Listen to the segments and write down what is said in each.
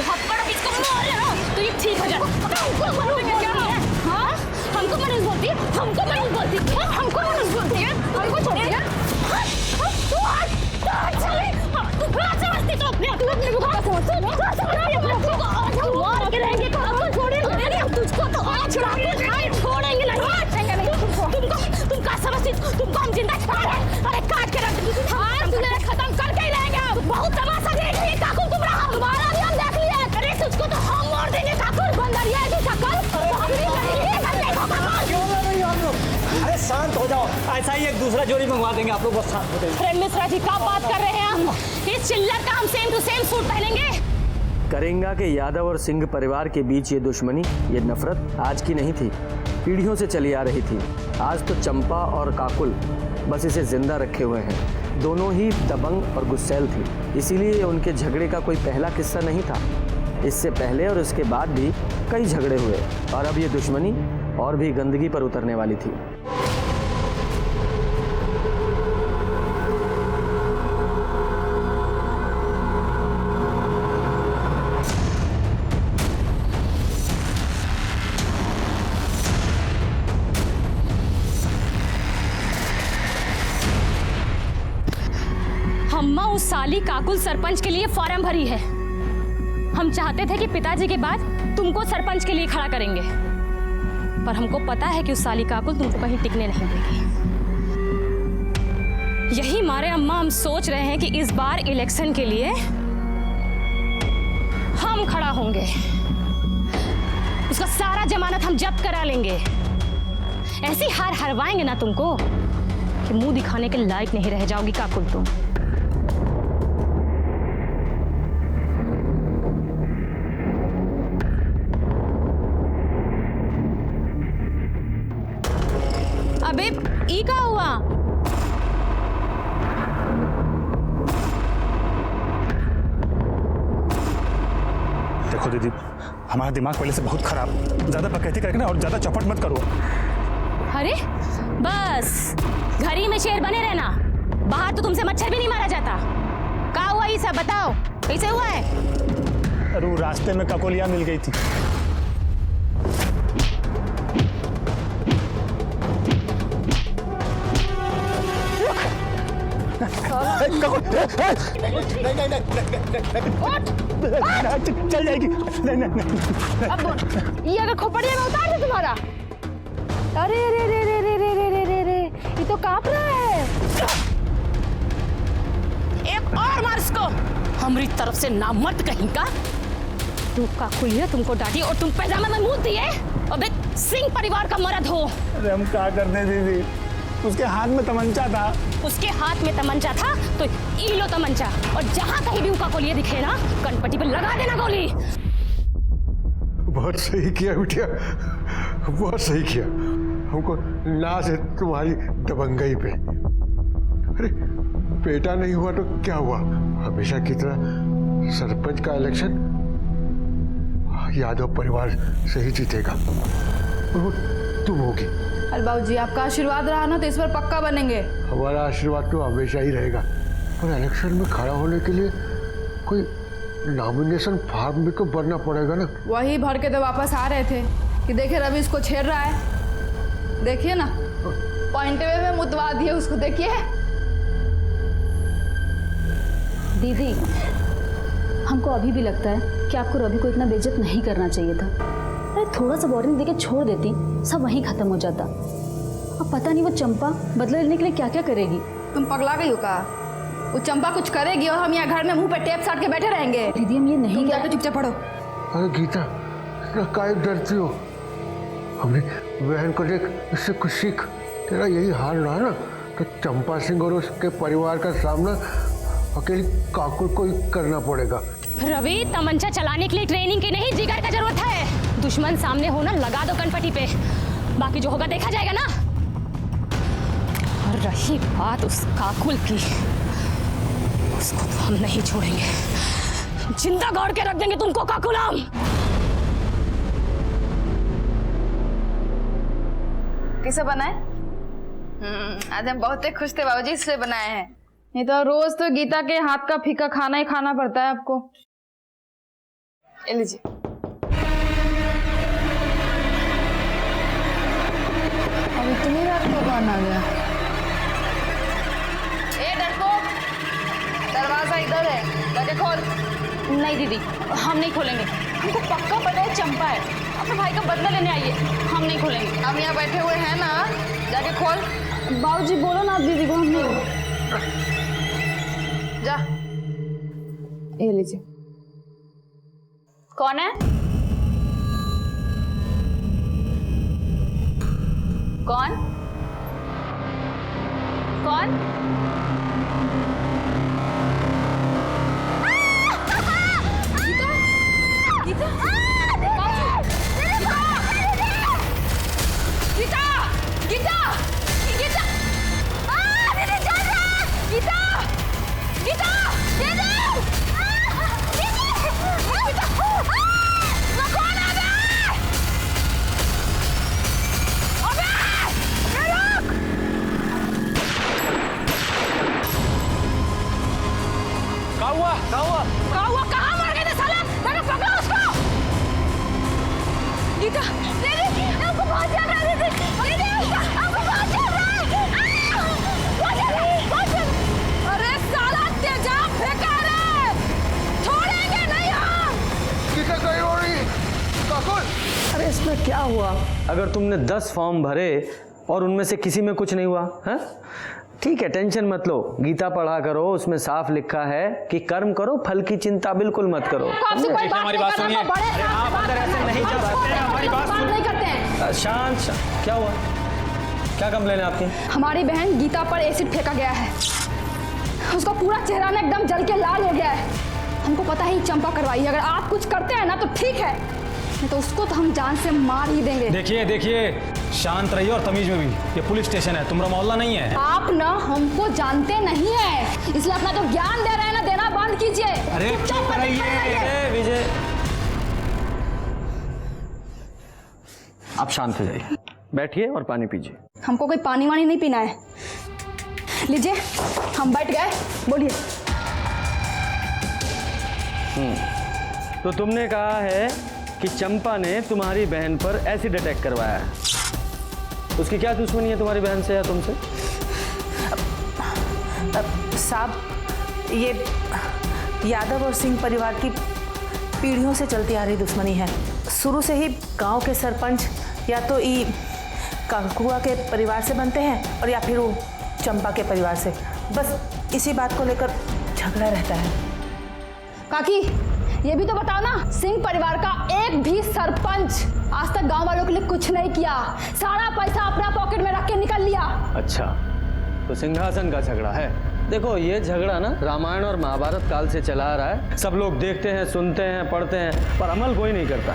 थप्पड़ इसको मारे ना तो ये ठीक हो जाए। हमको मनुष्य क्या है? हाँ, हमको मनुष्य बोलती है, हमको मनुष्य बोलती है, हमको मनुष्य बोलती है, हमको छोड़ती है। तू समझती तो अपने तू अपने को क्या समझती है? मार के रहेंगे हमको छोड़ेंगे नहीं, हम तुझको तो आज छुड़ा के छोड़ेंगे नहीं। तुम क्या समझती? तुमको हम जिंदा छोड़ रहे? अरे काट के रख हाँ तुझे खत्म करके ही रहेंगे। बहुत तमाशा देख लिए काकुल तुम्हारा भी हम देख लिए। अरे तुझको तो हम मार देंगे काकुल। बंदरिया की शक्ल हम नहीं करेंगे। अरे शांत हो जाओ, ऐसा ही एक दूसरा जोड़ी मंगवा देंगे आप लोग, बस शांत हो जाइए। अरे मिश्रा जी क्या बात कर रहे हैं हम? इस चिल्लर का हम सेम टू सेम सूट पहनेंगे। करेंगा के यादव और सिंह परिवार के बीच ये दुश्मनी, ये नफरत आज की नहीं थी, पीढ़ियों से चली आ रही थी। आज तो चंपा और काकुल बस इसे जिंदा रखे हुए हैं। दोनों ही दबंग और गुस्सैल थी, इसीलिए उनके झगड़े का कोई पहला किस्सा नहीं था। इससे पहले और इसके बाद भी कई झगड़े हुए और अब ये दुश्मनी और भी गंदगी पर उतरने वाली थी। अम्मा उस साली काकुल सरपंच के लिए फॉर्म भरी है। हम चाहते थे कि पिताजी के बाद तुमको सरपंच के लिए खड़ा करेंगे, पर हमको पता है कि उस साली काकुल तुमको कहीं टिकने नहीं देगी। यही मारे अम्मा हम सोच रहे हैं कि इस बार इलेक्शन के लिए हम खड़ा होंगे। उसका सारा जमानत हम जब्त करा लेंगे। ऐसी हार हरवाएंगे ना तुमको कि मुंह दिखाने के लायक नहीं रह जाओगी काकुल तुम। अबे ई का हुआ? देखो दीदी, हमारा दिमाग पहले से बहुत खराब, ज्यादा बकैती करके ना और ज्यादा चौपट मत करो। अरे बस घर ही में शेर बने रहना, बाहर तो तुमसे मच्छर भी नहीं मारा जाता। क्या हुआ ये सब बताओ, कैसे हुआ है? अरे वो रास्ते में ककोलिया मिल गई थी। चल जाएगी। नहीं। अब ये अगर खोपड़िया में उतार दे तुम्हारा। अरे रे रे रे रे रे रे रे रे रे ये तो कांप रहा है। एक और मार इसको, हमारी तरफ से नामर्द कहीं का। तू काकुलिया तुमको डांटी और तुम पैजामा में मुंह दिए। अबे सिंह परिवार का मर्द हो। अरे हम क्या करते दीदी, उसके हाथ में तमंचा था। उसके हाथ में तमंचा था तो ई लो तमंचा, और जहां कहीं भी उनका कोलिया दिखे ना कनपट्टी पे लगा देना गोली। बहुत सही किया बिटिया, बहुत सही किया। हमको नाज है तुम्हारी दबंगई पे। अरे बेटा नहीं हुआ तो क्या हुआ, हमेशा की तरह सरपंच का इलेक्शन यादव परिवार से ही जीतेगा और वो तुम होगी। अरे बाबूजी आपका आशीर्वाद रहा ना तो इस बार पक्का बनेंगे। हमारा आशीर्वाद तो हमेशा ही रहेगा, पर इलेक्शन में खड़ा होने के लिए कोई नॉमिनेशन फॉर्म भी तो भरना पड़ेगा ना। वही भर के तो वापस आ रहे थे कि देखिए रवि इसको छेड़ रहा है, देखिए ना पॉइंट वे में मुतवा दिए उसको, देखिए। दीदी हमको अभी भी लगता है कि आपको रवि को इतना बेइज्जत नहीं करना चाहिए था। अरे थोड़ा सा वार्निंग देके छोड़ देती, सब वहीं खत्म हो जाता। अब पता नहीं वो चंपा बदला लेने के लिए क्या क्या करेगी। तुम पगला गई हो का? वो चंपा कुछ करेगी और हम यहाँ घर में मुंह पे टेप साट के बैठे रहेंगे। दीदी हम ये नहीं जाके चुपचाप पढ़ो। अरे गीता इतना काहे डरती हो, हमने बहन को देख, इससे कुछ सीख। तेरा यही हाल रहा ना तो चंपा सिंह और उसके परिवार का सामना अकेली काकुल को ही करना पड़ेगा। रवि तमंचा चलाने के लिए ट्रेनिंग की नहीं जिगर का जरूरत है। दुश्मन सामने हो ना लगा दो कनपट्टी पे, बाकी जो होगा देखा जाएगा ना। और रही बात उस काकुल की, उसको तो हम नहीं छोड़ेंगे, जिंदा गाड़ के रख देंगे तुमको काकुल हम। किसे बनाए? आज हम बहुत ही खुश थे बाबूजी, इसलिए बनाए हैं। नहीं तो रोज तो गीता के हाथ का फीका खाना ही खाना पड़ता है आपको। ये लीजिए। अब इतनी रात को कौन आ गया? ए डरपोक, दरवाजा इधर है, जाके खोल। नहीं दीदी, हम नहीं खोलेंगे। हमको पक्का पता है चंपा है, अपने भाई का बदला लेने आई है। हम नहीं खोलेंगे। हम यहाँ बैठे हुए हैं ना, जाके खोल। बाबूजी बोलो ना आप दीदी को, हम नहीं। जा, ये लीजिए। कौन है? कौन? कौन? अरे इसमें क्या हुआ? अगर तुमने 10 फॉर्म भरे और उनमें से किसी में कुछ नहीं हुआ है, ठीक है, टेंशन मत लो। गीता पढ़ा करो, उसमें साफ लिखा है कि कर्म करो, फल की चिंता बिल्कुल मत करो। हमारी बात सुनिए। आप अंदर ऐसे नहीं जा सकते, हमारी बात नहीं करते हैं। शांत। क्या हुआ? क्या कंप्लेन है आपकी? हमारी बहन गीता पर एसिड फेंका गया है। उसका पूरा चेहरा ना एकदम जल के लाल हो गया है। हमको पता है चंपा करवाई है। अगर आप कुछ करते हैं ना तो ठीक है, नहीं तो उसको तो हम जान से मार ही देंगे। देखिए, शांत रहिए और तमीज में भी। ये पुलिस स्टेशन है, तुम्हारा मोहल्ला नहीं है। आप ना हमको जानते नहीं है, इसलिए अपना जो ज्ञान दे रहे हैं ना, देना बंद कीजिए। अरे चुप रहिए। विजय, आप शांत हो जाइए, बैठिए और पानी पीजिए। हमको कोई पानी वानी नहीं पीना है। लीजिए, हम बैठ गए, बोलिए। तो तुमने कहा है कि चंपा ने तुम्हारी बहन पर एसिड अटैक करवाया है। उसकी क्या दुश्मनी है तुम्हारी बहन से या तुमसे? साहब, ये यादव और सिंह परिवार की पीढ़ियों से चलती आ रही दुश्मनी है। शुरू से ही गांव के सरपंच या तो ई काकुआ के परिवार से बनते हैं और या फिर वो चंपा के परिवार से। बस इसी बात को लेकर झगड़ा रहता है। काकी, ये भी तो बताओ ना, सिंह परिवार का एक भी सरपंच आज तक गांव वालों के लिए कुछ नहीं किया। सारा पैसा अपना पॉकेट में रख के निकल लिया। अच्छा, तो सिंहासन का झगड़ा है। देखो, ये झगड़ा ना रामायण और महाभारत काल से चला आ रहा है। सब लोग देखते हैं, सुनते हैं, पढ़ते हैं, पर अमल कोई नहीं करता।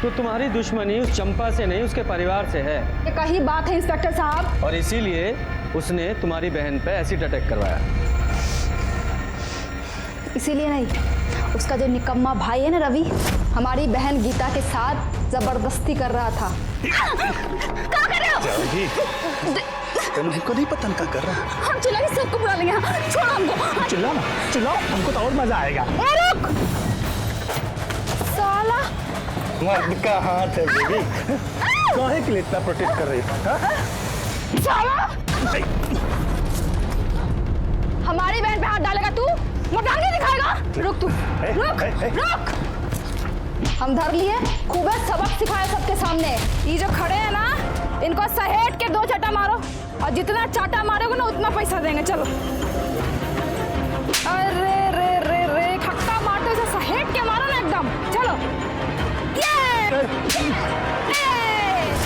तो तुम्हारी दुश्मनी उस चंपा से नहीं, उसके परिवार से है। ये कही बात है इंस्पेक्टर साहब। और इसीलिए उसने तुम्हारी बहन पे एसिड अटैक करवाया। इसीलिए नहीं, उसका जो निकम्मा भाई है ना रवि, हमारी बहन गीता के साथ जबरदस्ती कर रहा था। क्या कर रहे हो? तुमको नहीं पता क्या कर रहा है? हम चिल्लाएंगे, सबको बुला लेंगे। छोड़ो हमको। चिल्लाओ, हमको तो और मजा आएगा। रुक साला, मर्द का हाथ है बेबी। काहे के लिए इतना प्रोटेक्ट कर रही है? साला, हमारी बहन पे हाथ डालेगा तू? मर्दानगी दिखाएगा? रुक तू, रुक। हम धर लिए, खूबे सबक सिखाया सबके सामने। ये जो खड़े हैं ना, इनको सहेट के 2 चाटा मारो, और जितना चाटा मारोगे ना उतना पैसा देंगे। चलो। अरे रे खक्का मारते इसे सहेट के मारो ना एकदम। चलो। ये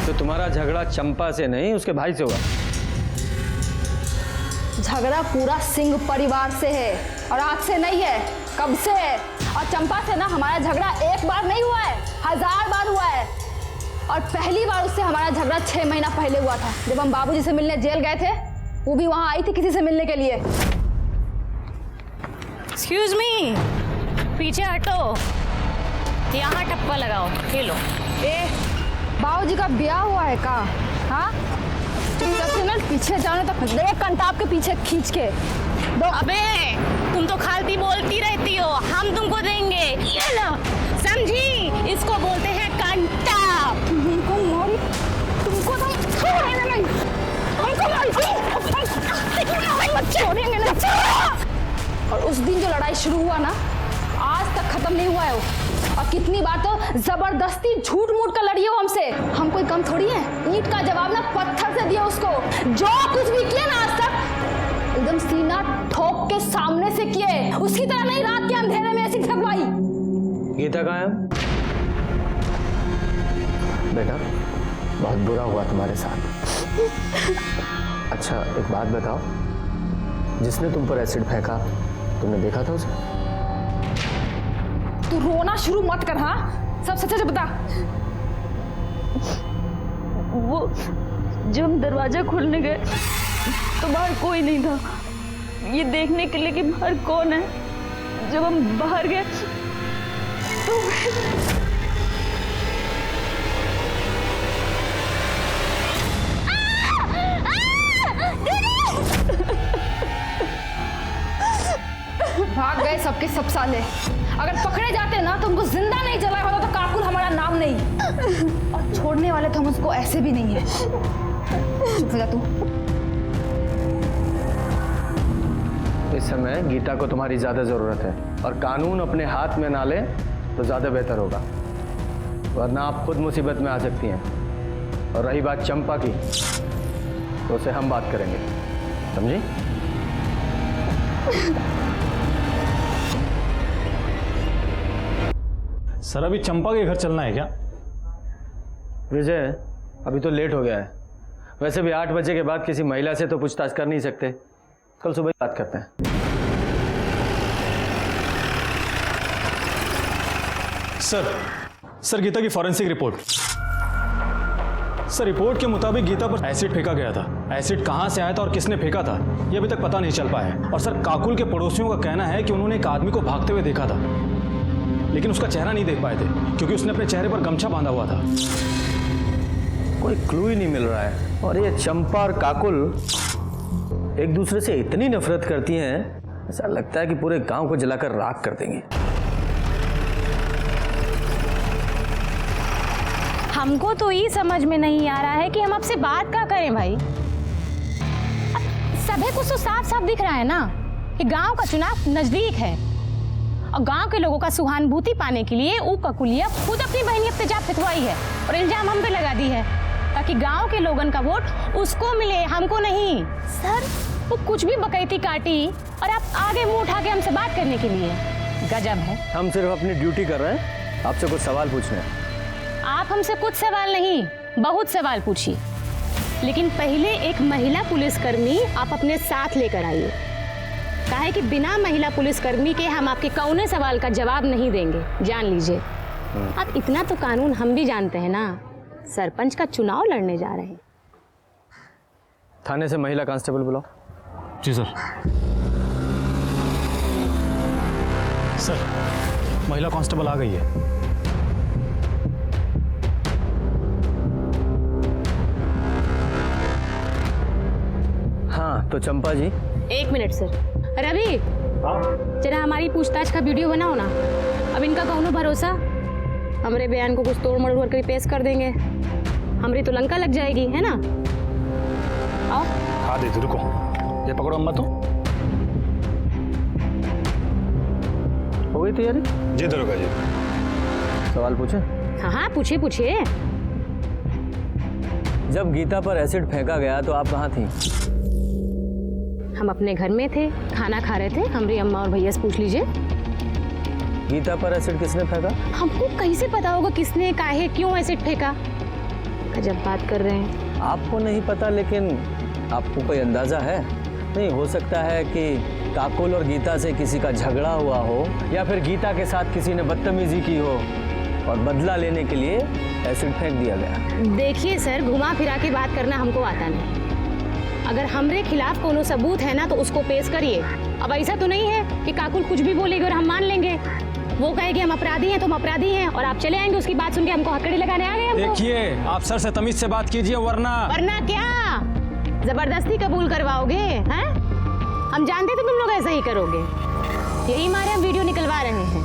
तो तुम्हारा झगड़ा चंपा से नहीं, उसके भाई से हुआ। झगड़ा पूरा सिंह परिवार से है, और आज से नहीं है, कब से है। और चंपा से ना हमारा झगड़ा एक बार नहीं हुआ है, 1000 बार हुआ है। और पहली बार उससे हमारा झगड़ा 6 महीना पहले हुआ था, जब हम बाबूजी से मिलने जेल गए थे। वो भी वहां आई थी किसी से मिलने के लिए। एक्सक्यूज मी, पीछे हटो, यहाँ टप्पा लगाओ। ये लो। बाबूजी का ब्याह हुआ है का? हाँ, चुपचाप से ना पीछे जाने तो देख कंटाप के पीछे खींच के दो। अबे तुम तो खालती बोलती रहती हो, हम तुमको देंगे। ये लो, लड़ाई शुरू हुआ ना, आज तक खत्म नहीं हुआ है वो। और कितनी बार तो जबरदस्ती झूठ मूठ कर लड़ी हो हमसे। हम कोई कम थोड़ी है, ईंट का जवाब ना पत्थर से दिया उसको। जो कुछ भी किया ना आज तक एकदम सीना ठोक के सामने से किए, उसकी तरह नहीं रात के अंधेरे में ऐसी ठगवाई। गीता कहाँ है? बेटा बहुत बुरा हुआ तुम्हारे साथ। अच्छा एक बात बताओ, जिसने तुम पर एसिड फेंका तुमने देखा था उसे? तू रोना शुरू मत कर। हाँ सब सच बता। वो जब हम दरवाजा खोलने गए तो बाहर कोई नहीं था, ये देखने के लिए कि बाहर कौन है। जब हम बाहर गए तो भाग गए सबके सब साले। अगर पकड़े जाते ना तो उनको जिंदा नहीं जलाया होता तो काकुल हमारा नाम नहीं। और छोड़ने वाले तो हम उसको ऐसे भी नहीं है। चुप हो जा तू। इस समय गीता को तुम्हारी ज्यादा जरूरत है और कानून अपने हाथ में ना ले तो ज्यादा बेहतर होगा, वरना आप खुद मुसीबत में आ सकती हैं। और रही बात चंपा की तो उसे हम बात करेंगे, समझी? सर अभी चंपा के घर चलना है क्या? विजय अभी तो लेट हो गया है। वैसे भी 8 बजे के बाद किसी महिला से तो पूछताछ कर नहीं सकते, कल सुबह बात करते हैं। सर गीता की फॉरेंसिक रिपोर्ट। सर रिपोर्ट के मुताबिक गीता पर एसिड फेंका गया था। एसिड कहां से आया था और किसने फेंका था यह अभी तक पता नहीं चल पाया है। और सर काकुल के पड़ोसियों का कहना है कि उन्होंने एक आदमी को भागते हुए देखा था, लेकिन उसका चेहरा नहीं देख पाए थे क्योंकि उसने अपने चेहरे पर गमछा बांधा हुआ था। कोई क्लू ही नहीं मिल रहा है। और ये चंपा और काकुल एक दूसरे से इतनी नफरत करती हैं, ऐसा लगता है कि पूरे गांव को जलाकर राख कर देंगी। हमको तो ये समझ में नहीं आ रहा है कि हम आपसे बात क्या करें भाई। सभी कुछ तो साफ साफ दिख रहा है ना कि गांव का चुनाव नजदीक है और गांव के लोगों का सहानुभूति पाने के लिए वो ककुलिया खुद अपनी बहनियत तेजाब फेंकवाई है और इल्जाम हम पे लगा दी है ताकि गांव के लोगों का वोट उसको मिले, हमको नहीं। सर वो कुछ भी बकैती काटी और आप आगे मुंह उठा के हमसे बात करने के लिए, गजब है। हम सिर्फ अपनी ड्यूटी कर रहे हैं, आपसे कुछ सवाल पूछने हैं। आप हमसे कुछ सवाल नहीं बहुत सवाल पूछिए, लेकिन पहले एक महिला पुलिसकर्मी आप अपने साथ लेकर आइए। काहे कि बिना महिला पुलिसकर्मी के हम आपके कौने सवाल का जवाब नहीं देंगे, जान लीजिए। अब इतना तो कानून हम भी जानते हैं ना, सरपंच का चुनाव लड़ने जा रहे हैं। थाने से महिला कांस्टेबल बुलाओ। जी सर। सर महिला कांस्टेबल आ गई है। हाँ तो चंपा जी। 1 मिनट सर। रवि जरा हमारी पूछताछ का वीडियो बनाओ ना। अब इनका कौनो भरोसा, हमरे बयान को कुछ तोड़ मरोड़ करके पेश कर देंगे, हमरी तो लंका लग जाएगी, है ना? आओ। हाँ दीदी रुको, ये पकड़ो अम्मा। तो हो गई तैयारी? जी दरोगा जी। सवाल पूछे? हाँ हाँ पूछिए पूछिए। जब गीता पर एसिड फेंका गया तो आप कहाँ थी? हम अपने घर में थे, खाना खा रहे थे। हमारी अम्मा और भैया से पूछ लीजिए। गीता पर एसिड किसने फेंका? हमको कैसे पता होगा किसने, काहे, क्यों एसिड फेंका? जब बात कर रहे हैं। आपको नहीं पता, लेकिन आपको कोई अंदाजा है? नहीं हो सकता है कि काकुल और गीता से किसी का झगड़ा हुआ हो या फिर गीता के साथ किसी ने बदतमीजी की हो और बदला लेने के लिए एसिड फेंक दिया गया। देखिए सर, घुमा फिरा के बात करना हमको आता नहीं। अगर हमरे खिलाफ कोनो सबूत है ना तो उसको पेश करिए। अब ऐसा तो नहीं है कि काकुल कुछ भी बोलेगी और हम मान लेंगे। वो कहेगी हम अपराधी हैं तो हम अपराधी हैं और आप चले आएंगे, उसकी बात सुन के हमको हथकड़ी लगाने आ गए। देखिए आप सर से तमीज से बात कीजिए, वरना क्या जबरदस्ती कबूल करवाओगे? हैं? हम जानते थे तुम लोग ऐसा ही करोगे, यही मारे हम वीडियो निकलवा रहे हैं।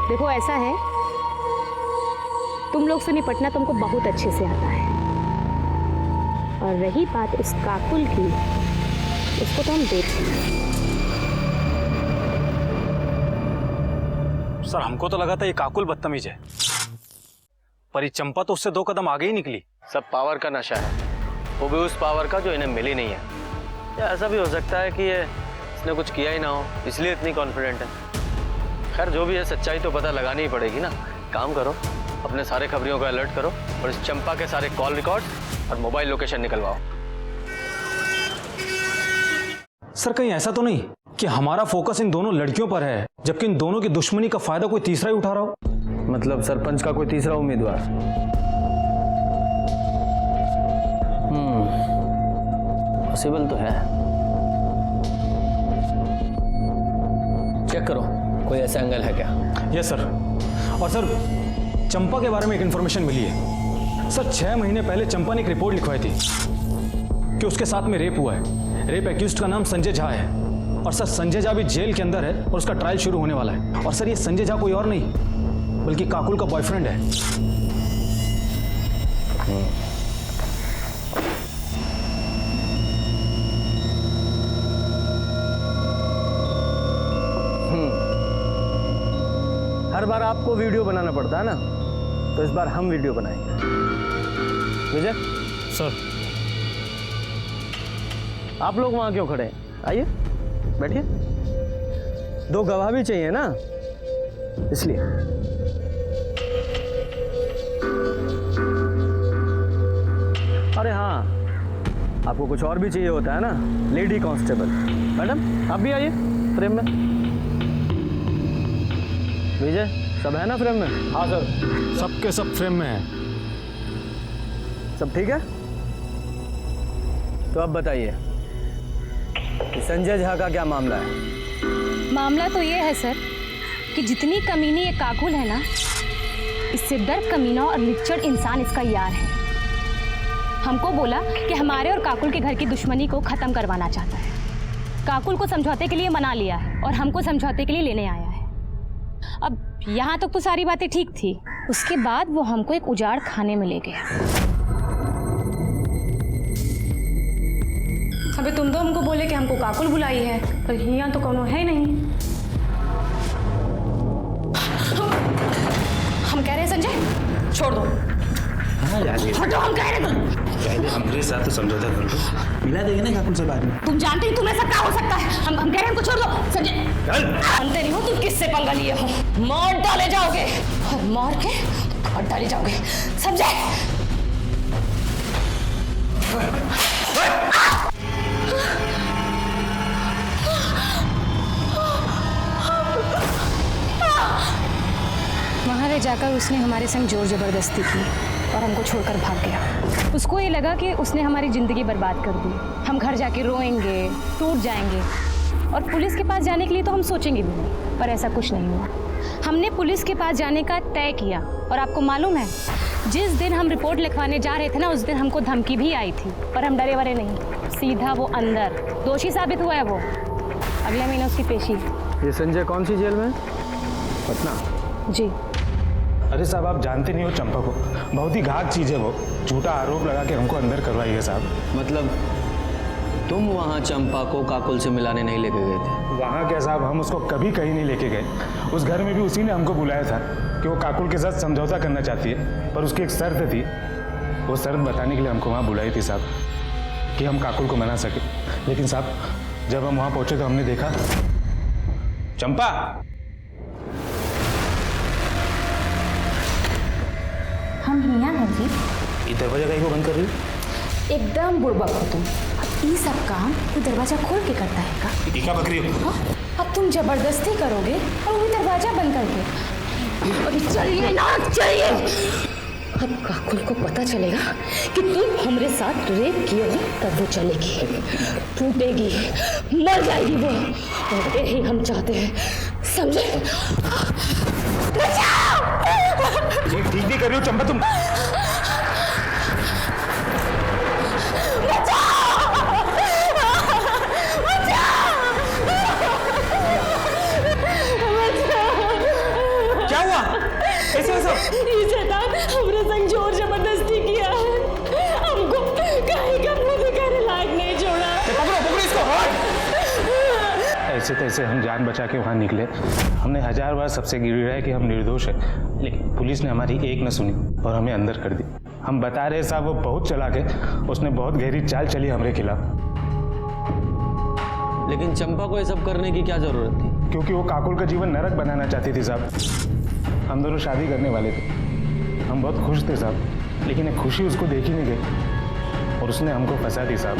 देखो ऐसा है, तुम लोग से निपटना तुमको बहुत अच्छे से आता है, और रही बात उस काकुल की, उसको तो हम देख लेंगे। सर हमको तो लगा था ये काकुल बदतमीज है, पर ये चंपा तो उससे 2 कदम आगे ही निकली। सब पावर का नशा है, वो भी उस पावर का जो इन्हें मिली नहीं है। या ऐसा भी हो सकता है कि ये इसने कुछ किया ही ना हो, इसलिए इतनी कॉन्फिडेंट है। खैर जो भी है, सच्चाई तो पता लगानी ही पड़ेगी ना। काम करो, अपने सारे खबरियों को अलर्ट करो और इस चंपा के सारे कॉल रिकॉर्ड और मोबाइल लोकेशन निकलवाओ। सर कहीं ऐसा तो नहीं कि हमारा फोकस इन दोनों लड़कियों पर है, जबकि इन दोनों की दुश्मनी का फायदा कोई तीसरा ही उठा रहा हो? मतलब सरपंच का कोई तीसरा उम्मीदवार? पॉसिबल तो है। चेक करो कोई ऐसा एंगल है क्या। Yes sir. और सर चंपा के बारे में एक इन्फॉर्मेशन मिली है। सर 6 महीने पहले चंपा ने एक रिपोर्ट लिखवाई थी कि उसके साथ में रेप हुआ है। रेप एक्यूज्ड का नाम संजय झा है और सर संजय झा भी जेल के अंदर है और उसका ट्रायल शुरू होने वाला है। और सर ये संजय झा कोई और नहीं बल्कि काकुल का बॉयफ्रेंड है। हर बार आपको वीडियो बनाना पड़ता है ना, तो इस बार हम वीडियो बनाएंगे। विजय सर आप लोग वहां क्यों खड़े हैं? आइए बैठिए। 2 गवाह भी चाहिए ना, इसलिए। अरे हाँ, आपको कुछ और भी चाहिए होता है ना, लेडी कांस्टेबल। मैडम आप भी आइए फ्रेम में। विजय सब है ना फ्रेम में? हाँ सर, सबके सब फ्रेम में है। सब ठीक है? तो अब बताइए संजय झा का क्या मामला है? मामला तो ये है सर कि जितनी कमीनी ये काकुल है ना, इससे डर कमीना और लिच्चड़ इंसान इसका यार है। हमको बोला कि हमारे और काकुल के घर की दुश्मनी को खत्म करवाना चाहता है। काकुल को समझौते के लिए मना लिया है और हमको समझौते के लिए लेने आया है। अब यहाँ तक तो सारी बातें ठीक थी, उसके बाद वो हमको एक उजाड़ खाने में ले गया। अबे तुम तो हमको बोले कि हमको काकुल बुलाई है, पर यहाँ तो कोनो है नहीं। हम कह रहे हैं संजय छोड़ दो। हाँ यार हटो, हम कह रहे हैं पहले हमारे साथ तो समझौता कर लो, मिला देंगे ना काकुल से बाद में। तुम जानते ही तुम्हें सब क्या हो सकता है। हम कह रहे हैं हमको छोड़ दो संजय। जानते नहीं हो तुम किससे पंगा लिए हो। मार डाले जाओगे और मार के काट डाले जाओगे, समझे? वहाँ ले जाकर उसने हमारे संग जोर जबरदस्ती की और हमको छोड़कर भाग गया। उसको ये लगा कि उसने हमारी ज़िंदगी बर्बाद कर दी। हम घर जाके रोएंगे, टूट जाएंगे और पुलिस के पास जाने के लिए तो हम सोचेंगे भी नहीं, पर ऐसा कुछ नहीं हुआ। हमने पुलिस के पास जाने का तय किया और आपको मालूम है जिस दिन हम रिपोर्ट लिखवाने जा रहे थे ना, उस दिन हमको धमकी भी आई थी, पर हम डरे वरे नहीं, सीधा वो अंदर। दोषी साबित हुआ है वो। अगले महीने उसकी पेशी। ये संजय कौन सी जेल में? पटना। जी। अरे साहब आप जानते नहीं हो चंपा को, बहुत ही घात चीज है वो। झूठा आरोप लगा के हमको अंदर करवाई है साहब। मतलब तुम वहाँ चंपा को काकुल से मिलाने नहीं लेके गए थे? वहाँ क्या साहब, हम उसको कभी कहीं नहीं लेके गए। उस घर में भी उसी ने हमको बुलाया था कि वो काकुल के साथ समझौता करना चाहती है, पर उसकी एक शर्त थी। वो शर्त बताने के लिए हमको वहाँ बुलाई थी साहब, कि हम काकुल को मना सके। लेकिन साहब जब हम वहाँ पहुँचे तो हमने देखा चंपा। हम हिया हैं जी। ये दरवाजा कहीं को बंद कर रही हो? एकदम बुड़बक हो तुम। अब ये सब काम तू दरवाजा खोल के करता है का? क्या बकरी हो? अब तुम जबरदस्ती करोगे और वो भी दरवाजा बंद करके। अरे चलिए ना, चलिए। अब काकुल को पता चलेगा कि तुम हमारे साथ रेप किए हो, तब वो चलेगी, टूटेगी, मर जाएगी वो। और यही हम चाहते हैं, समझे? ये ठीक नहीं कर रही हो चंपा तुम। क्या हुआ? कैसे हो सब? ये शैतान हमरे संग जोर जबरदस्ती किया है, हमको कहीं का मुंह दिखाने लायक नहीं छोड़ा। पकड़ो पकड़ो इसको। जैसे तैसे हम जान बचा के वहाँ निकले। हमने 1000 बार सबसे गिड़गिड़ाया कि हम निर्दोष है, लेकिन पुलिस ने हमारी एक न सुनी और हमें अंदर कर दी। हम बता रहे साहब वो बहुत चालाक है, उसने बहुत गहरी चाल चली हमारे खिलाफ। लेकिन चंपा को ये सब करने की क्या जरूरत थी? क्योंकि वो काकुल का जीवन नरक बनाना चाहती थी साहब। हम दोनों शादी करने वाले थे, हम बहुत खुश थे साहब, लेकिन एक खुशी उसको देखी नहीं गई और उसने हमको फंसा दी साहब।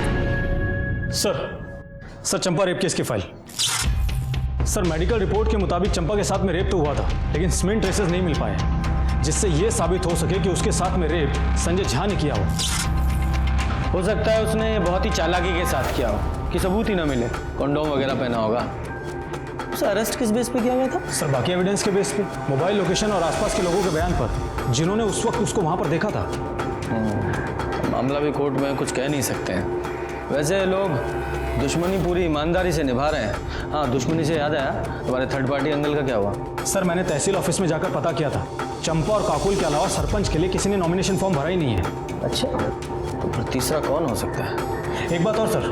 सर चंपा रेप केस की फाइल। सर मेडिकल रिपोर्ट के मुताबिक चंपा के साथ में रेप तो हुआ था, लेकिन स्मेन ट्रेसेस नहीं मिल पाए, जिससे यह साबित हो सके कि उसके साथ में रेप संजय झा ने किया हो सकता है उसने बहुत ही चालाकी के साथ किया हो कि सबूत ही ना मिले, कंडोम वगैरह पहना होगा। उसे अरेस्ट किस बेस पे किया गया था? सर बाकी एविडेंस के बेस पे, मोबाइल लोकेशन और आसपास के लोगों के बयान पर, जिन्होंने उस वक्त उसको वहां पर देखा था। मामला भी कोर्ट में कुछ कह नहीं सकते हैं। वैसे लोग दुश्मनी पूरी ईमानदारी से निभा रहे हैं। हाँ, दुश्मनी से याद आया, तुम्हारे थर्ड पार्टी अंकल का क्या हुआ? सर मैंने तहसील ऑफिस में जाकर पता किया था, चंपा और काकुल के अलावा सरपंच के लिए किसी ने नॉमिनेशन फॉर्म भरा ही नहीं है। अच्छा, तो फिर तीसरा कौन हो सकता है? एक बात और सर,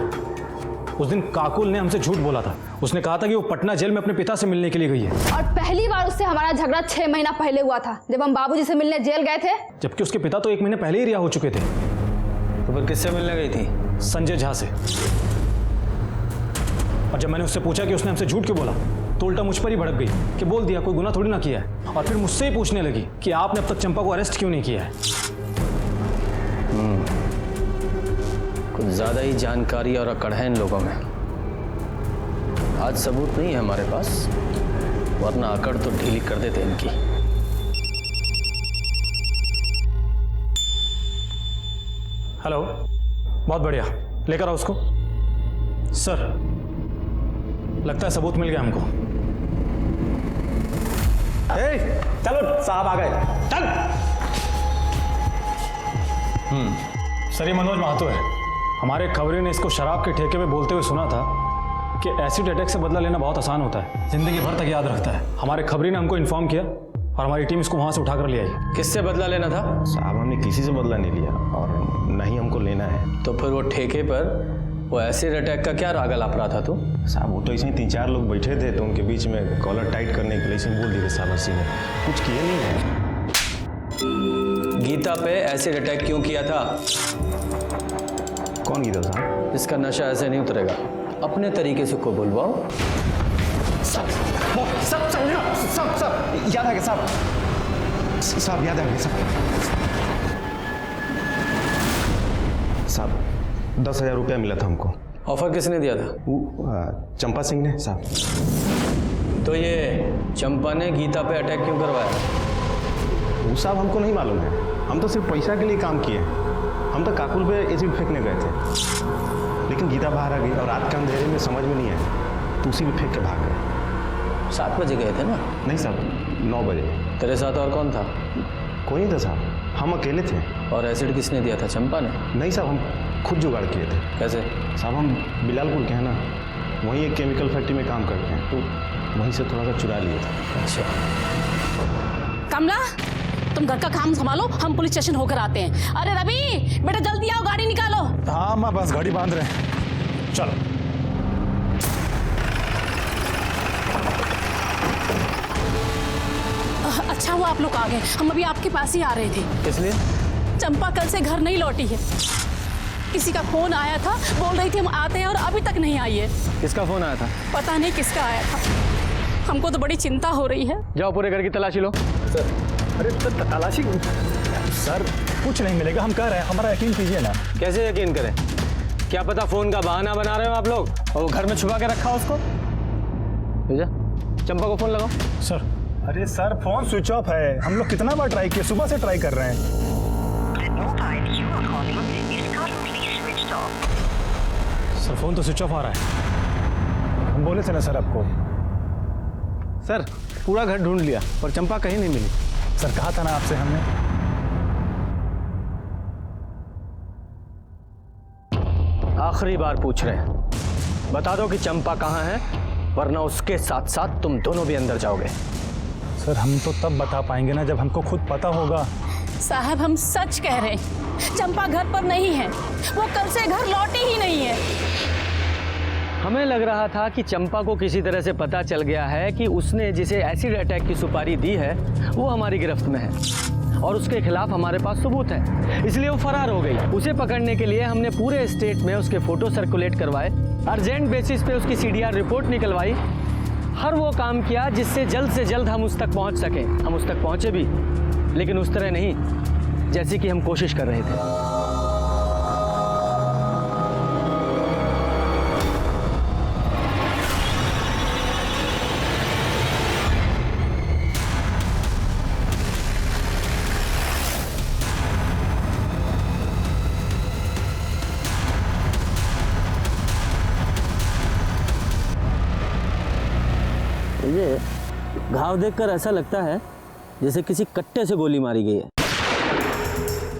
उस दिन काकुल ने हमसे झूठ बोला था। उसने कहा था कि वो पटना जेल में अपने पिता से मिलने के लिए गई है। और पहली बार उससे हमारा झगड़ा 6 महीना पहले हुआ था, जब हम बाबूजी से मिलने जेल गए थे। जबकि उसके पिता तो 1 महीने पहले ही रिहा हो चुके थे। तो फिर किससे मिलने गई थी? संजय झा से। और जब मैंने उससे पूछा कि उसने हमसे झूठ क्यों बोला, तो उल्टा मुझ पर ही भड़क गई कि बोल दिया कोई गुनाह थोड़ी ना किया है। और फिर मुझसे ही पूछने लगी कि आपने अब तक चंपा को अरेस्ट क्यों नहीं किया है। कुछ ज्यादा ही जानकारी और अकड़ है इन लोगों में। आज सबूत नहीं है हमारे पास, वरना अकड़ तो ढीली कर देते इनकी। हेलो, बहुत बढ़िया, लेकर आओ उसको। सर लगता है सबूत मिल गया हमको। चलो साहब आ गए, चल। सर ये मनोज महतो है। हमारे खबरी ने इसको शराब के ठेके पे बोलते हुए सुना था कि एसिड अटैक से बदला लेना बहुत आसान होता है, जिंदगी भर तक याद रखता है। हमारे खबरी ने हमको इन्फॉर्म किया और हमारी टीम इसको वहां से उठाकर ले आई। किससे बदला लेना था? साहब हमने किसी से बदला नहीं लिया और न ही हमको लेना है। तो फिर वो ठेके पर वो एसिड अटैक का क्या राग अलाप रहा था तू? साहब वो तो ऐसे ही 3-4 लोग बैठे थे, तो उनके बीच में कॉलर टाइट करने के लिए ऐसे बोल दिए साहब। अस्सी ने कुछ किए नहीं है। गीता पे एसिड अटैक क्यों किया था? कौन गीता साहब? इसका नशा ऐसे नहीं उतरेगा, अपने तरीके से को बुलवाओ। सब याद आ गया साहब, याद आ गया साहब। 10,000 रुपया मिला था हमको। ऑफर किसने दिया था? चंपा सिंह ने साहब। तो ये चंपा ने गीता पे अटैक क्यों करवाया? वो साहब हमको नहीं मालूम है, हम तो सिर्फ पैसा के लिए काम किए हैं। हम तो काकुल पे एसिड फेंकने गए थे, लेकिन गीता बाहर आ गई और रात के अंधेरे में समझ में नहीं आया, तो उसी में फेंक के भाग गए। 7 बजे गए थे ना? नहीं साहब, 9 बजे। तेरे साथ और कौन था? कोई नहीं था साहब, हम अकेले थे। और एसिड किसने दिया था? चंपा ने? नहीं साहब, हम खुद जुगाड़ किए थे। कैसे? साहब हम बिलालपुर के हैं ना, वहीं एक केमिकल फैक्ट्री में काम करते हैं, तो वहीं से थोड़ा सा चुरा लिए थे। अच्छा। कमला, तुम घर का काम संभालो, हम पुलिस स्टेशन होकर आते हैं। अरे रवि बेटा जल्दी आओ, गाड़ी निकालो। हाँ माँ, बस गाड़ी बांध रहे हैं, चलो। अच्छा हुआ आप लोग आ गए, हम अभी आपके पास ही आ रहे थे। इसलिए? चंपा कल से घर नहीं लौटी है। किसी का फोन आया था, बोल रही थी हम आते हैं और अभी तक नहीं आई है। किसका फोन आया था? पता नहीं किसका आया था, हमको तो बड़ी चिंता हो रही है। जाओ पूरे घर की तलाशी लो। अरे तलाशी सर, कुछ नहीं मिलेगा, हम कह रहे हैं, हमारा यकीन कीजिए ना। कैसे यकीन करें? क्या पता फोन का बहाना बना रहे हो आप लोग और वो घर में छुपा के रखा उसको। भेजा, चंपा को फोन लगाओ। सर अरे सर फोन स्विच ऑफ है, हम लोग कितना बार ट्राई किए, सुबह से ट्राई कर रहे हैं। सर फोन तो स्विच ऑफ आ रहा है। हम बोले थे ना सर आपको। सर पूरा घर ढूंढ लिया पर चंपा कहीं नहीं मिली। सर कहा था ना आपसे हमने। आखिरी बार पूछ रहे हैं, बता दो कि चंपा कहाँ है, वरना उसके साथ साथ तुम दोनों भी अंदर जाओगे। सर हम तो तब बता पाएंगे ना जब हमको खुद पता होगा। साहब हम सच कह रहे हैं, चंपा घर पर नहीं है, वो कल से घर लौटी ही नहीं है। हमें लग रहा था कि चंपा को किसी तरह से पता चल गया है कि उसने जिसे एसिड अटैक की सुपारी दी है वो हमारी गिरफ्त में है और उसके खिलाफ हमारे पास सबूत है, इसलिए वो फरार हो गई। उसे पकड़ने के लिए हमने पूरे स्टेट में उसके फोटो सर्कुलेट करवाए, अर्जेंट बेसिस पे उसकी CDR रिपोर्ट निकलवाई, हर वो काम किया जिससे जल्द से जल्द हम उस तक पहुंच सकें। हम उस तक पहुंचे भी, लेकिन उस तरह नहीं जैसी कि हम कोशिश कर रहे थे। ये घाव देखकर ऐसा लगता है जैसे किसी कट्टे से गोली मारी गई है,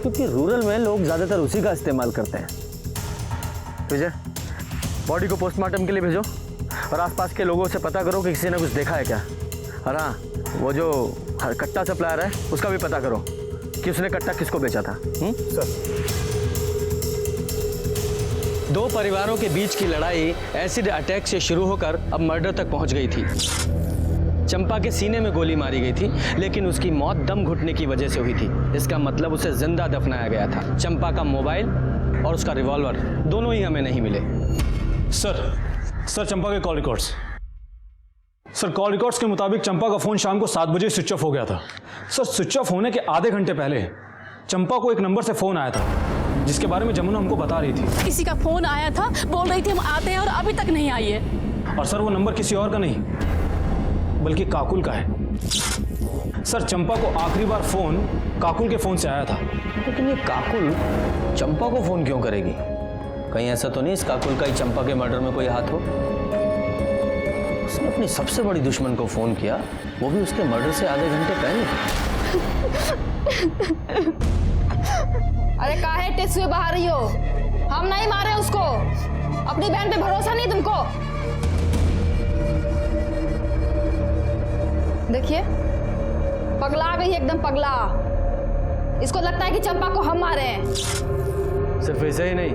क्योंकि रूरल में लोग ज़्यादातर उसी का इस्तेमाल करते हैं। विजय, बॉडी को पोस्टमार्टम के लिए भेजो और आसपास के लोगों से पता करो कि किसी ने कुछ देखा है क्या। और हाँ, वो जो कट्टा सप्लायर है उसका भी पता करो कि उसने कट्टा किसको बेचा था। सर। दो परिवारों के बीच की लड़ाई एसिड अटैक से शुरू होकर अब मर्डर तक पहुंच गई थी। चंपा के सीने में गोली मारी गई थी, लेकिन उसकी मौत दम घुटने की वजह से हुई थी। इसका मतलब उसे जिंदा दफनाया गया था। चंपा का मोबाइल और उसका रिवॉल्वर दोनों ही हमें नहीं मिले। सर चंपा के call records. Sir, call records के मुताबिक चंपा का फोन शाम को 7 बजे स्विच ऑफ हो गया था। सर, स्विच ऑफ होने के आधे घंटे पहले चंपा को एक नंबर से फोन आया था, जिसके बारे में जमुना हमको बता रही थी। किसी का फोन आया था, बोल रही थी हम आते हैं, और अभी तक नहीं आई है। और सर, वो नंबर किसी और का नहीं बल्कि काकुल का है। सर, चंपा को आखिरी बार फोन काकुल के फोन से आया था। लेकिन ये काकुल चंपा को फोन क्यों करेगी? कहीं ऐसा तो नहीं इस काकुल का ही चंपा के मर्डर में कोई हाथ हो? उसने अपनी सबसे बड़ी दुश्मन को फोन किया, वो भी उसके मर्डर से आधे घंटे पहले। अरे काहे टेस्ट हुए बाहर रही हो? हम नहीं मारे उसको। अपनी बहन पे भरोसा नहीं तुमको? देखिए, पगला गई एकदम पगला। इसको लगता है कि चंपा को हम मारे हैं। सिर्फ ऐसे ही नहीं,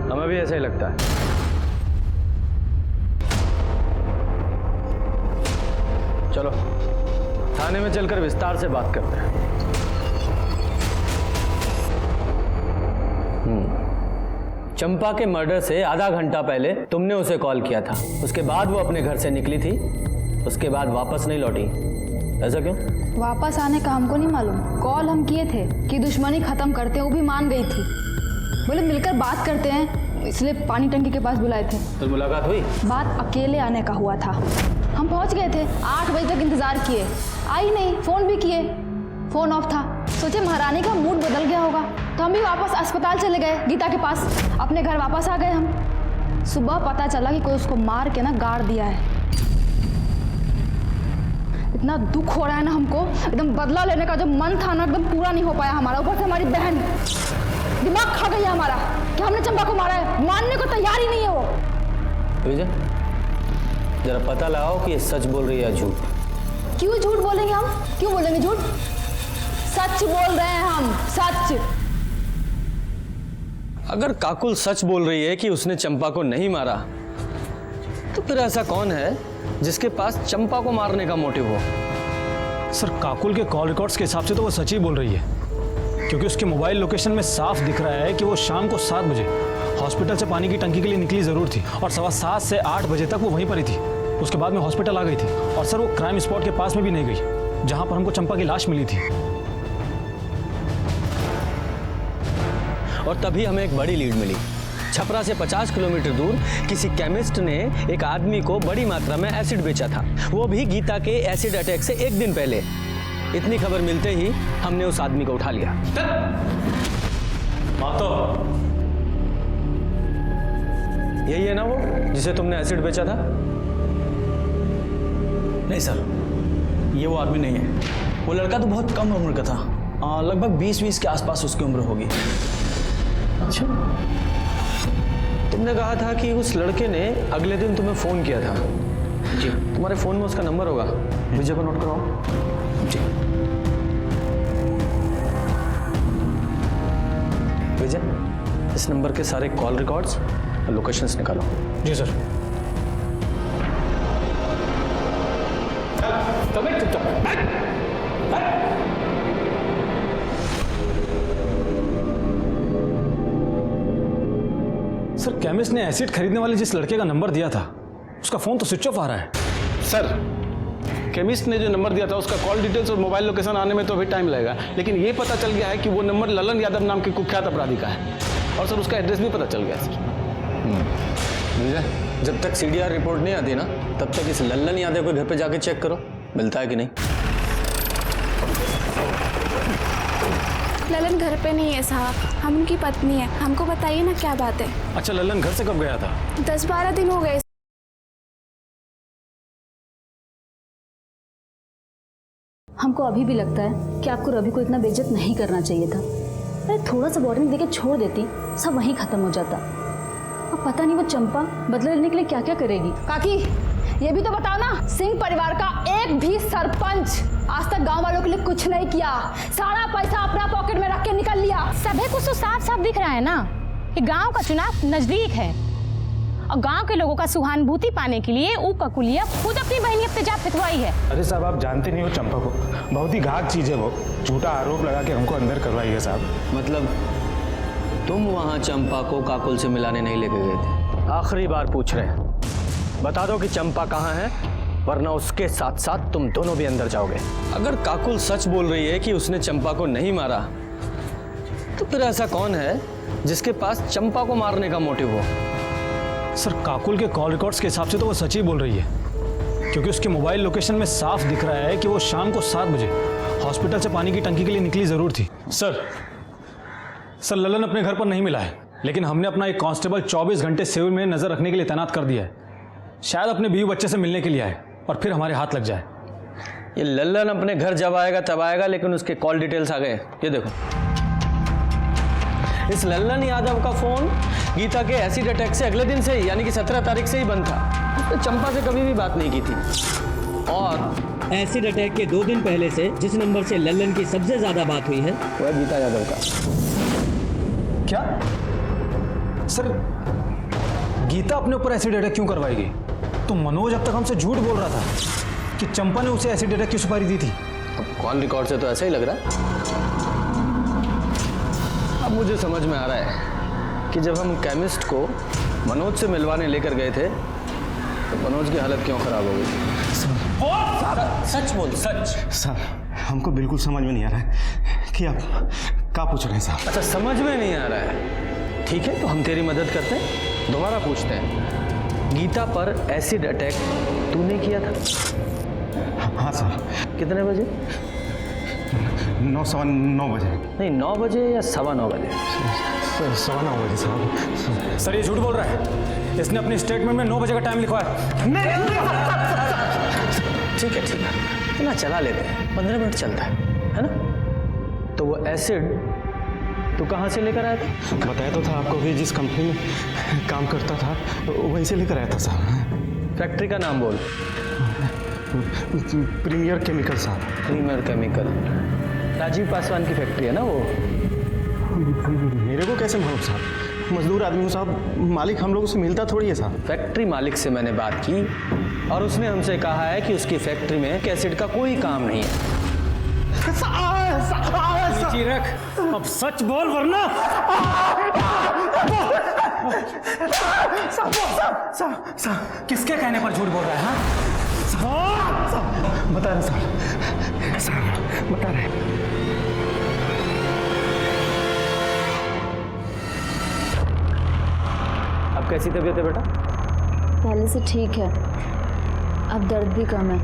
हमें भी ऐसा ही लगता है। चलो थाने में चलकर विस्तार से बात करते हैं। चंपा के मर्डर से आधा घंटा पहले तुमने उसे कॉल किया था, उसके बाद वो अपने घर से निकली थी, उसके बाद वापस नहीं लौटी। ऐसा क्यों? वापस आने का हमको नहीं मालूम। कॉल हम किए थे कि दुश्मनी खत्म करते हैं, वो भी मान गई थी। बोले मिलकर बात करते हैं, इसलिए पानी टंकी के पास बुलाए थे। तो मुलाकात हुई? बात अकेले आने का हुआ था। हम पहुंच गए थे, 8 बजे तक इंतजार किए, आई नहीं। फोन भी किए, फोन ऑफ था। सोचे महारानी का मूड बदल गया होगा, तो हम भी वापस अस्पताल चले गए, गीता के पास। अपने घर वापस आ गए हम। सुबह पता चला कि कोई उसको मार के ना गाड़ दिया है। इतना दुख हो रहा है ना हमको, एकदम बदला लेने का जो मन था ना, एकदम पूरा नहीं हो पाया हमारा। ऊपर से हमारी बहन दिमाग खा गई है हमारा कि हमने चंपा को मारा है। मानने को तैयार ही नहीं है वो। विजय, जरा पता लगाओ कि ये सच बोल रही है झूठ। क्यों झूठ बोलेंगे हम? क्यों बोलेंगे झूठ? सच बोल रहे हैं हम, सच। अगर काकुल सच बोल रही है कि उसने चंपा को नहीं मारा, तो फिर ऐसा कौन है जिसके पास चंपा को मारने का मोटिव हो? सर, काकुल के कॉल रिकॉर्ड्स के हिसाब से तो वो सच ही बोल रही है, क्योंकि उसके मोबाइल लोकेशन में साफ दिख रहा है कि वो शाम को 7 बजे हॉस्पिटल से पानी की टंकी के लिए निकली ज़रूर थी, और 7:15 से 8 बजे तक वो वहीं पर ही थी। उसके बाद में हॉस्पिटल आ गई थी। और सर, वो क्राइम स्पॉट के पास में भी नहीं गई जहां पर हमको चंपा की लाश मिली थी। और तभी हमें एक बड़ी लीड मिली। छपरा से 50 किलोमीटर दूर किसी केमिस्ट ने एक आदमी को बड़ी मात्रा में एसिड बेचा था, वो भी गीता के एसिड अटैक से 1 दिन पहले। इतनी खबर मिलते ही हमने उस आदमी को उठा लिया। यही है ना वो जिसे तुमने एसिड बेचा था? नहीं सर, ये वो आदमी नहीं है। वो लड़का तो बहुत कम उम्र का था, लगभग 20 के आसपास उसकी उम्र होगी। अच्छा, तुमने कहा था कि उस लड़के ने अगले दिन तुम्हें फ़ोन किया था। जी। तुम्हारे फ़ोन में उसका नंबर होगा, विजय को नोट कराओ। जी। विजय, इस नंबर के सारे कॉल रिकॉर्ड्स लोकेशंस निकालो। जी सर। सर केमिस्ट ने एसिड खरीदने वाले जिस लड़के का नंबर दिया था उसका फोन तो स्विच ऑफ आ रहा है। सर केमिस्ट ने जो नंबर दिया था उसका कॉल डिटेल्स और मोबाइल लोकेशन आने में तो अभी टाइम लगेगा, लेकिन ये पता चल गया है कि वो नंबर ललन यादव नाम के कुख्यात अपराधी का है और सर उसका एड्रेस भी पता चल गया सर। मिल जाए। जब तक CDR रिपोर्ट नहीं आती ना तब तक इस लल्लन यादव के घर पे जाके चेक करो मिलता है कि नहीं। ललन घर पे नहीं है साहब, हम उनकी पत्नी है। हमको बताइए ना क्या बात है। अच्छा लल्लन घर से कब गया था? 10-12 दिन हो गए। हमको अभी भी लगता है कि आपको रवि को इतना बेइज्जत नहीं करना चाहिए था। अरे थोड़ा सा वार्निंग देके छोड़ देती, सब वहीं खत्म हो जाता। अब पता नहीं वो चंपा बदला लेने के लिए क्या क्या करेगी। काकी ये भी तो बताओ ना, सिंह परिवार का एक भी सरपंच आज तक गांव वालों के लिए कुछ नहीं किया, सारा पैसा अपना पॉकेट में रख के निकल लिया। सभी कुछ तो साफ साफ दिख रहा है ना कि गांव का चुनाव नजदीक है और गांव के लोगों का सहानुभूति पाने के लिए ऊ ककुलिया खुद अपनी बहनियत पे जा फितवाई है। अरे साहब आप जानते नहीं हो चंपा को, बहुत ही घात चीज है वो, झूठा आरोप लगा के हमको अंदर करवाई है साहब। मतलब तुम वहाँ चंपा को काकुल से मिलाने नहीं लेके गए थे? आखिरी बार पूछ रहे हैं, बता दो कि चंपा कहाँ है, वरना उसके साथ साथ तुम दोनों भी अंदर जाओगे। अगर काकुल सच बोल रही है कि उसने चंपा को नहीं मारा तो फिर ऐसा कौन है जिसके पास चंपा को मारने का मोटिव हो? सर काकुल के कॉल रिकॉर्ड्स के हिसाब से तो वो सच ही बोल रही है, क्योंकि उसके मोबाइल लोकेशन में साफ दिख रहा है कि वो शाम को 7 बजे हॉस्पिटल से पानी की टंकी के लिए निकली जरूर थी। सर ललन अपने घर पर नहीं मिला है, लेकिन हमने अपना एक कांस्टेबल 24 घंटे सिविल में नजर रखने के लिए तैनात कर दिया है। शायद अपने बीवी बच्चे से मिलने के लिए आए और फिर हमारे हाथ लग जाए। ये लल्लन अपने घर जब आएगा तब आएगा, लेकिन उसके कॉल डिटेल्स आ गए। ये देखो, इस लल्लन यादव का फोन गीता के एसिड अटैक से अगले दिन से ही, यानी कि 17 तारीख से ही बंद था। उसने चंपा से कभी भी बात नहीं की थी। और एसिड अटैक के 2 दिन पहले से जिस नंबर से लल्लन की सबसे ज्यादा बात हुई है वो है गीता यादव का। क्या सर गीता अपने ऊपर एसिड अटैक क्यों करवाएगी? तो मनोज अब तक हमसे झूठ बोल रहा था कि चंपा ने उसे एसिड अटैक की सुपारी दी थी। अब कॉल रिकॉर्ड से तो ऐसा ही लग रहा है। अब मुझे समझ में आ रहा है कि जब हम केमिस्ट को मनोज से मिलवाने लेकर गए थे तो मनोज की हालत क्यों खराब हो गई। सच बोल, सच। सर हमको बिल्कुल समझ में नहीं आ रहा है कि आप क्या पूछ रहे हैं साहब। अच्छा समझ में नहीं आ रहा है, ठीक है तो हम तेरी मदद करते हैं, दोबारा पूछते हैं। गीता पर एसिड अटैक तूने किया था? हाँ सर। कितने बजे? 9:15 बजे। नहीं 9 बजे या 9:15 बजे? 9:15 बजे साहब। सर ये झूठ बोल रहा है, इसने अपनी स्टेटमेंट में 9 बजे का टाइम लिखवाया है। ठीक है इतना चला लेते हैं, 15 मिनट चलता है ना? तो वो एसिड तू कहाँ से लेकर आया था? बताया तो था आपको कि जिस कंपनी में काम करता था वहीं से लेकर आया था साहब। फैक्ट्री का नाम बोल। प्रीमियर केमिकल साहब। प्रीमियर केमिकल राजीव पासवान की फैक्ट्री है ना वो? मेरे को कैसे मालूम साहब, मजदूर आदमी हूँ साहब, मालिक हम लोगों से मिलता थोड़ी है साहब। फैक्ट्री मालिक से मैंने बात की और उसने हमसे कहा है कि उसकी फैक्ट्री में एसिड का कोई काम नहीं है। रख, अब सच बोल वरना किसके कहने पर झूठ बोल रहा है? हाँ बता रहे साहब, बता रहे। अब कैसी तबीयत है बेटा? पहले से ठीक है, अब दर्द भी कम है।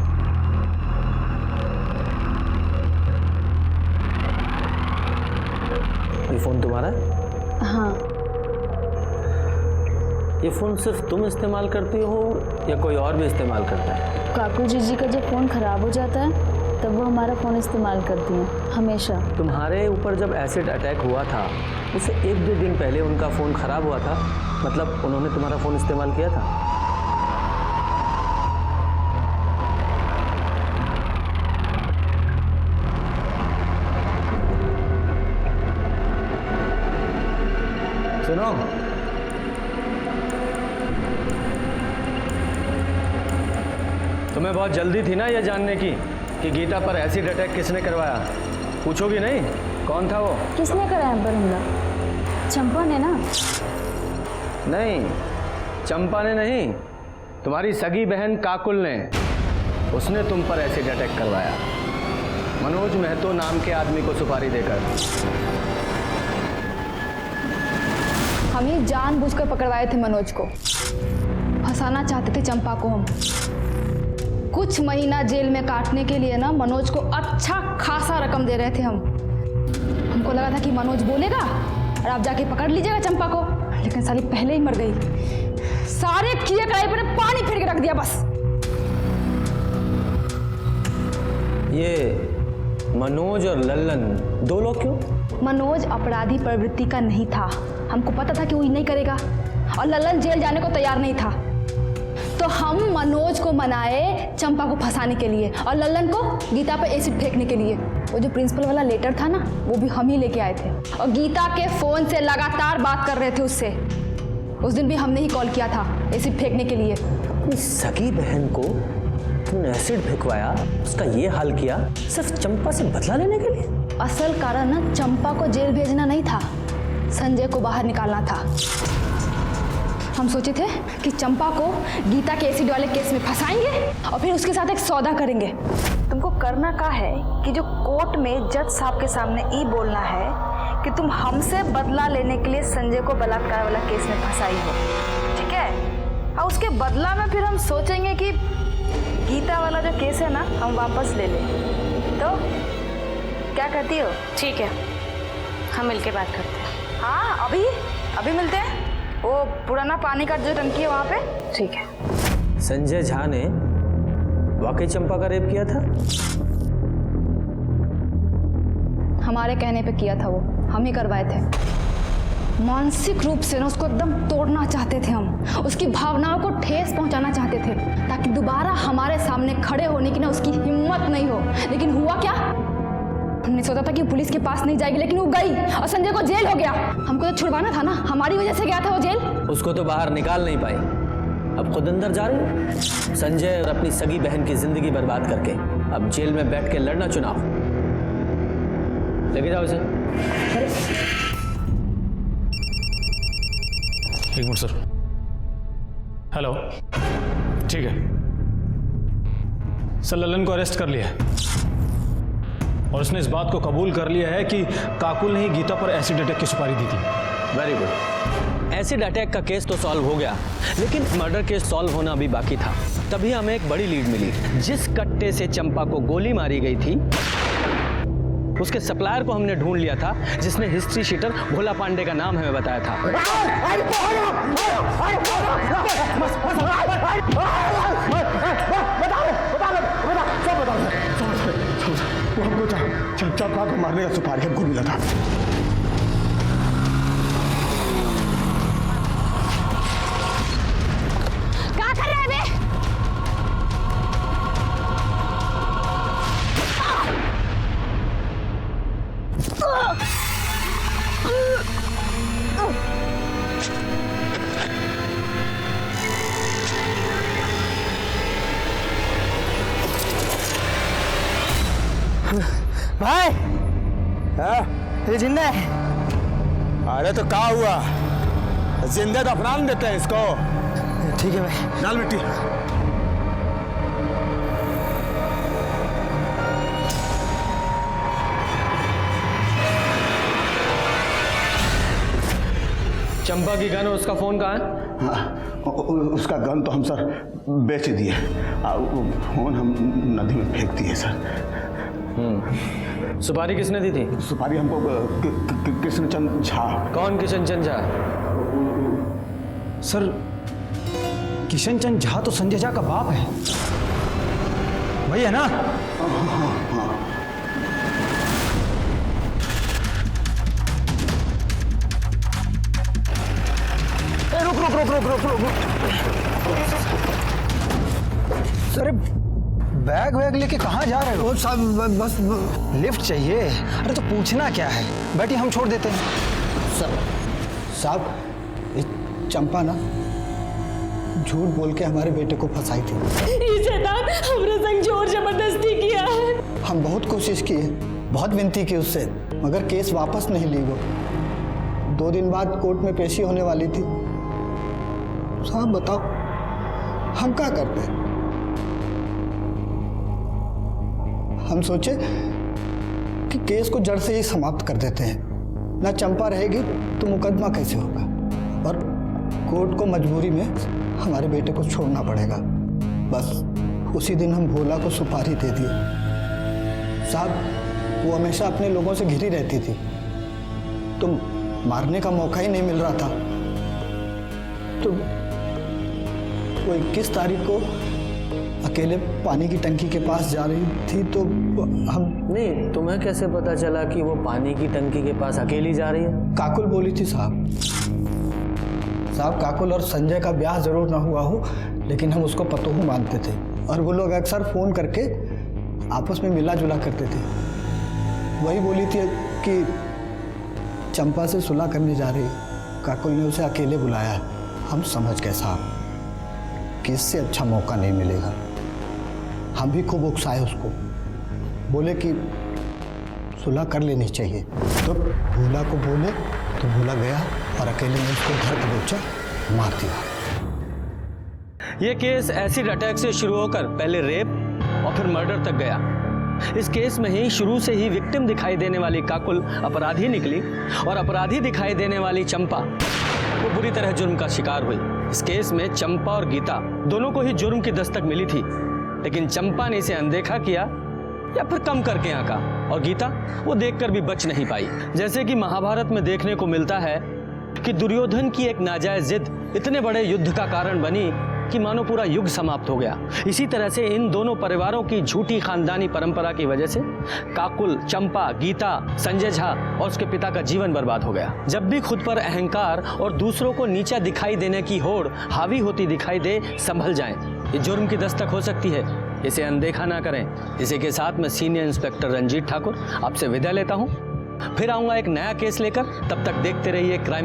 ये फोन तुम्हारा है? हाँ। ये फोन सिर्फ तुम इस्तेमाल करती हो या कोई और भी इस्तेमाल करता है? काकू जी का जब फ़ोन ख़राब हो जाता है तब वो हमारा फ़ोन इस्तेमाल करती हैं हमेशा। तुम्हारे ऊपर जब एसिड अटैक हुआ था उससे 1-2 दिन पहले उनका फ़ोन ख़राब हुआ था, मतलब उन्होंने तुम्हारा फ़ोन इस्तेमाल किया था? सुनो, तुम्हें बहुत जल्दी थी ना ये जानने की कि गीता पर एसिड अटैक किसने करवाया। पूछोगी नहीं कौन था वो? किसने कराया हम पर हमला? चंपा ने ना? नहीं, चंपा ने नहीं, तुम्हारी सगी बहन काकुल ने। उसने तुम पर एसिड अटैक करवाया, मनोज महतो नाम के आदमी को सुपारी देकर। हम ही जानबूझकर पकड़वाए थे मनोज को, फंसाना चाहते थे चंपा को हम। कुछ महीना जेल में काटने के लिए ना मनोज को अच्छा खासा रकम दे रहे थे हम। हमको लगा था कि मनोज बोलेगा और आप जाके पकड़ लीजिएगा चंपा को, लेकिन साली पहले ही मर गई। सारे किए कढ़ाई पर पानी फिर के रख दिया बस। ये मनोज और लल्लन दो लोग क्यों? मनोज अपराधी प्रवृत्ति का नहीं था, हमको पता था कि वो नहीं करेगा, और लल्लन जेल जाने को तैयार नहीं था। तो हम मनोज को मनाए चंपा को फंसाने के लिए और लल्लन को गीता पर एसिड फेंकने के लिए। वो जो प्रिंसिपल वाला लेटर था ना, वो भी हम ही लेके आए थे, और गीता के फोन से लगातार बात कर रहे थे उससे। उस दिन भी हमने ही कॉल किया था एसिड फेंकने के लिए। अपनी सगी बहन को तुमने एसिड फेंकवाया, उसका ये हाल किया सिर्फ चंपा से बदला लेने के लिए? असल कारण ना चंपा को जेल भेजना नहीं था, संजय को बाहर निकालना था। हम सोचे थे कि चंपा को गीता के एसिड वाले केस में फंसाएंगे और फिर उसके साथ एक सौदा करेंगे। तुमको करना क्या है कि जो कोर्ट में जज साहब के सामने ये बोलना है कि तुम हमसे बदला लेने के लिए संजय को बलात्कार वाला केस में फंसाई हो, ठीक है? और उसके बदला में फिर हम सोचेंगे कि गीता वाला जो केस है ना हम वापस ले लें। तो क्या कहती हो? ठीक है, हम मिलके बात करते हैं। हाँ, अभी मिलते हैं। वो पुराना पानी का जो टंकी है वहाँ पे। ठीक है। संजय झा ने वाकई चंपा का रेप किया था? हमारे कहने पे किया था वो, हम ही करवाए थे। मानसिक रूप से ना उसको एकदम तोड़ना चाहते थे हम, उसकी भावनाओं को ठेस पहुंचाना चाहते थे ताकि दोबारा हमारे सामने खड़े होने की ना उसकी हिम्मत नहीं हो। लेकिन हुआ क्या? हमने सोचा था कि पुलिस के पास नहीं जाएगी, लेकिन वो गई और संजय को जेल हो गया। हमको तो छुड़वाना था ना, हमारी वजह से गया था वो जेल। उसको तो बाहर निकाल नहीं पाई, अब खुद अंदर जा रही है। संजय और अपनी सगी बहन की जिंदगी बर्बाद करके अब जेल में बैठ के लड़ना चुनाव। लेके जाओ इसे। एक मिनट सर। हेलो, ठीक है सर, लल्लन को अरेस्ट कर लिया है और उसने इस बात को कबूल कर लिया है कि काकुल ने ही गीता पर एसिड अटैक की सुपारी दी थी। Very good. एसिड अटैक का केस तो सॉल्व हो गया, लेकिन मर्डर केस सॉल्व होना अभी बाकी था। तभी हमें एक बड़ी लीड मिली। जिस कट्टे से चंपा को गोली मारी गई थी उसके सप्लायर को हमने ढूंढ लिया था, जिसने हिस्ट्री शीटर भोला पांडे का नाम हमें बताया था। हमको चंपा को मारने का सुपारी हमको मिला था। क्या कर रहे हैं बे? भाई, ये जिंदा है? अरे तो क्या हुआ, जिंदा दफना देते हैं इसको। ठीक है भाई, डाल मिट्टी। चंपा की गन और उसका फोन कहाँ है? हाँ, उसका गन तो हम सर बेच दिए, फोन हम नदी में फेंक दिए सर। सुपारी किसने दी थी? सुपारी हमको कृष्णचंद झा। कौन कृष्णचंद झा? सर किशन चंद झा तो संजय झा का बाप है, वही है ना? रुक। अरे बैग वैग लेके कहाँ जा रहे हो? साहब बस लिफ्ट चाहिए? अरे तो पूछना क्या है, बैठिए हम छोड़ देते हैं। साहब, ये चंपा ना झूठ बोल के हमारे बेटे को फंसाई थी। ये शैतान हमरे संग जोर जबरदस्ती किया है। हम बहुत कोशिश की है, बहुत विनती की उससे, मगर केस वापस नहीं ली वो। 2 दिन बाद कोर्ट में पेशी होने वाली थी। साहब बताओ हम क्या करते? हम सोचे कि केस को जड़ से ही समाप्त कर देते हैं। ना चंपा रहेगी तो मुकदमा कैसे होगा, और कोर्ट को मजबूरी में हमारे बेटे को छोड़ना पड़ेगा। बस उसी दिन हम भोला को सुपारी दे दिए। साहब वो हमेशा अपने लोगों से घिरी रहती थी, तो मारने का मौका ही नहीं मिल रहा था। तो वो 21 तारीख को अकेले पानी की टंकी के पास जा रही थी, तो हम नहीं, तुम्हें कैसे पता चला कि वो पानी की टंकी के पास अकेली जा रही है? काकुल बोली थी साहब। काकुल और संजय का ब्याह जरूर ना हुआ हो, लेकिन हम उसको पतोहू मानते थे, और वो लोग अक्सर फोन करके आपस में मिला जुला करते थे। वही बोली थी कि चंपा से सुलह करने जा रही। काकुल ने उसे अकेले बुलाया है। हम समझ गए साहब कि इससे अच्छा मौका नहीं मिलेगा। हम भी खूब उकसाए उसको, बोले कि सुलह कर लेनी चाहिए। तो भोला को बोले तो भोला गया और अकेले में उसको घर दबोचा मार दिया। ये केस एसिड अटैक से शुरू होकर पहले रेप और फिर मर्डर तक गया। इस केस में ही शुरू से ही विक्टिम दिखाई देने वाली काकुल अपराधी निकली, और अपराधी दिखाई देने वाली चंपा वो बुरी तरह जुर्म का शिकार हुई। इस केस में चंपा और गीता दोनों को ही जुर्म की दस्तक मिली थी, लेकिन चंपा ने इसे अनदेखा किया या फिर कम करके आंका, और गीता वो देखकर भी बच नहीं पाई। जैसे कि महाभारत में देखने को मिलता है कि दुर्योधन की एक नाजायज जिद इतने बड़े युद्ध का कारण बनी कि मानो पूरा युग समाप्त हो गया। इसी तरह से इन दोनों परिवारों की झूठी खानदानी परंपरा की वजह से काकुल, चंपा, गीता, संजय झा और उसके पिता का जीवन बर्बाद हो गया। जब भी खुद पर अहंकार और दूसरों को नीचा दिखाई देने की होड़ हावी होती दिखाई दे, संभल जाएं। ये जुर्म की दस्तक हो सकती है, इसे अनदेखा ना करें। इसी के साथ मैं सीनियर इंस्पेक्टर रंजीत ठाकुर आपसे विदा लेता हूँ। फिर आऊँगा एक नया केस लेकर, तब तक देखते रहिए क्राइम।